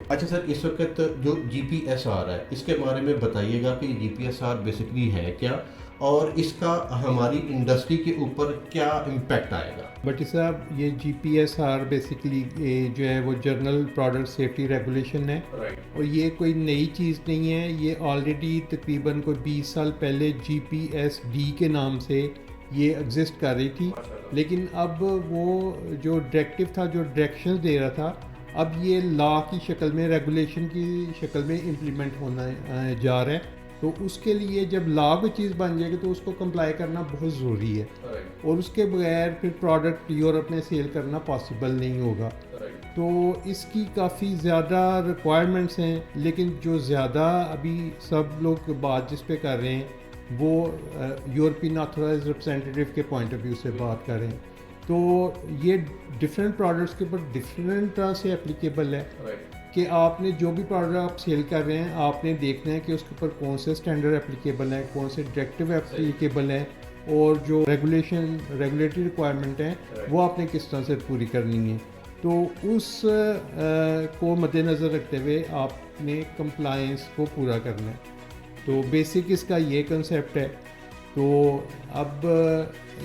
अच्छा सर, इस वक्त जो जीपीएसआर है इसके बारे में बताइएगा कि जीपीएसआर बेसिकली है क्या और इसका हमारी इंडस्ट्री के ऊपर क्या इम्पैक्ट आएगा। बट साहब ये GPSR बेसिकली जो है वो जर्नल प्रोडक्ट सेफ्टी रेगुलेशन है। राइट। और ये कोई नई चीज़ नहीं है, ये ऑलरेडी तकरीबन कोई 20 साल पहले GPSD के नाम से ये एग्जिस्ट कर रही थी। लेकिन अब वो जो डायरेक्टिव था, जो डायरेक्शंस दे रहा था, अब ये लॉ की शक्ल में, रेगुलेशन की शक्ल में इम्प्लीमेंट होना जा रहा है। तो उसके लिए जब लॉ कोई चीज़ बन जाएगी तो उसको कंप्लाई करना बहुत ज़रूरी है। और उसके बगैर फिर प्रोडक्ट यूरोप में सेल करना पॉसिबल नहीं होगा। तो इसकी काफ़ी ज़्यादा रिक्वायरमेंट्स हैं, लेकिन जो ज़्यादा अभी सब लोग बात जिस पे कर रहे हैं वो यूरोपियन ऑथराइज रिप्रेजेंटेटिव के पॉइंट ऑफ व्यू से बात कर रहे हैं। तो ये डिफरेंट प्रोडक्ट्स के ऊपर डिफरेंट तरह से एप्लीकेबल है कि आपने जो भी प्रोडक्ट आप सेल कर रहे हैं, आपने देखना है कि उसके ऊपर कौन से स्टैंडर्ड एप्लीकेबल हैं, कौन से डायरेक्टिव एप्लीकेबल हैं, और जो रेगुलेटरी रिक्वायरमेंट है वो आपने किस तरह से पूरी करनी है। तो उस को मद्देनज़र रखते हुए आपने कंप्लायंस को पूरा करना है। तो बेसिक इसका ये कंसेप्ट है। तो अब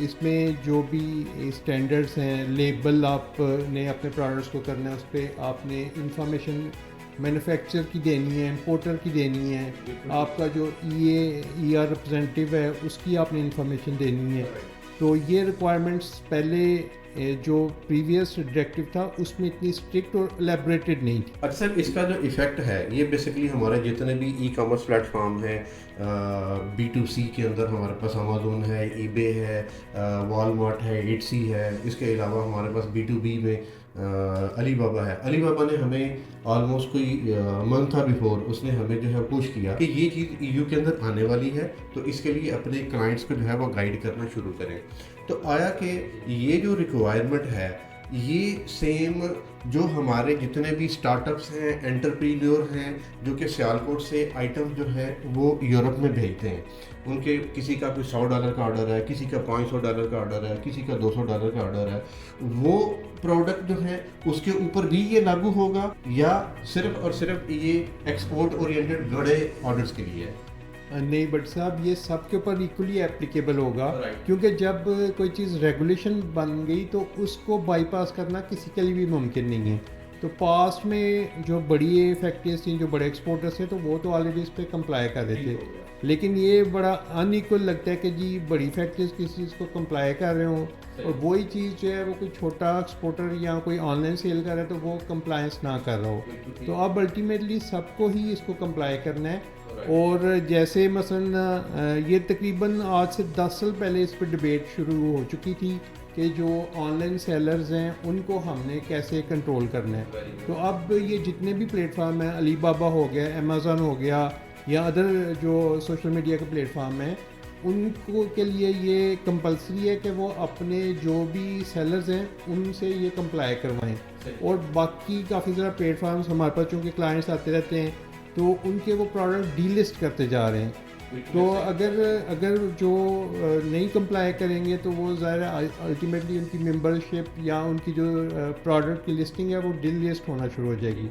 इसमें जो भी स्टैंडर्ड्स हैं, लेबल आपने अपने प्रोडक्ट्स को करना है, उस पर आपने इंफॉर्मेशन मैन्युफैक्चर की देनी है, इंपोर्टर की देनी है, आपका जो EAR रिप्रेजेंटेटिव है उसकी आपने इंफॉर्मेशन देनी है। तो ये रिक्वायरमेंट्स पहले जो प्रीवियस डायरेक्टिव था उसमें इतनी स्ट्रिक्ट और एलेबरेटेड नहीं थी। अच्छा सर, इसका जो इफ़ेक्ट है ये बेसिकली हमारे जितने भी ई कॉमर्स प्लेटफॉर्म है, B2C के अंदर हमारे पास अमेज़ोन है, eBay है, वॉलमार्ट है, Etsy है, इसके अलावा हमारे पास B2B में अलीबाबा है। अलीबाबा ने हमें ऑलमोस्ट कोई मंथ था बिफोर उसने हमें जो है पुश किया कि ये चीज़ EU के अंदर आने वाली है, तो इसके लिए अपने क्लाइंट्स को जो है वो गाइड करना शुरू करें। तो आया कि ये जो रिक्वायरमेंट है ये सेम जो हमारे जितने भी स्टार्टअप्स हैं, एंटरप्रीन्योर हैं, जो कि सियालकोट से आइटम जो है वो यूरोप में भेजते हैं, उनके किसी का कोई $100 का ऑर्डर है, किसी का $500 का ऑर्डर है, किसी का $200 का ऑर्डर है, वो प्रोडक्ट जो है उसके ऊपर भी ये लागू होगा या सिर्फ और सिर्फ ये एक्सपोर्ट ओरिएंटेड बड़े ऑर्डर्स के लिए है? नहीं बट साहब, ये सब के ऊपर इक्वली एप्लीकेबल होगा। Right. क्योंकि जब कोई चीज़ रेगुलेशन बन गई तो उसको बाईपास करना किसी के लिए भी मुमकिन नहीं है। तो पास्ट में जो बड़ी फैक्ट्रीज थी, जो बड़े एक्सपोर्टर्स थे, तो वो तो ऑलरेडी इस पर कंप्लाई कर रहे थे। लेकिन ये बड़ा अनइक्वल लगता है कि जी बड़ी फैक्ट्रीज किसी चीज़ को कंप्लाई कर रहे हों और वही चीज़ जो है वो कोई छोटा एक्सपोर्टर या कोई ऑनलाइन सेल कर रहा है तो वो कंप्लायंस ना कर रहा हो। तो अब अल्टीमेटली सबको ही इसको कंप्लाई करना है। और जैसे मसलन ये तकरीबन आज से 10 साल पहले इस पर डिबेट शुरू हो चुकी थी कि जो ऑनलाइन सेलर्स हैं उनको हमने कैसे कंट्रोल करना है। तो अब ये जितने भी प्लेटफार्म हैं, अलीबाबा हो गया, अमेज़न हो गया, या अदर जो सोशल मीडिया के प्लेटफार्म हैं, उनको के लिए ये कंपलसरी है कि वो अपने जो भी सेलर्स हैं उनसे ये कंप्लाई करवाएं। और बाकी काफ़ी ज़्यादा प्लेटफार्म्स हमारे पास चूँकि क्लाइंट्स आते रहते हैं तो उनके वो प्रोडक्ट डीलिस्ट करते जा रहे हैं। तो अगर अगर जो नहीं कंप्लाई करेंगे तो वो ज़ाहिर अल्टीमेटली उनकी मेंबरशिप या उनकी जो प्रोडक्ट की लिस्टिंग है वो डीलिस्ट होना शुरू हो जाएगी।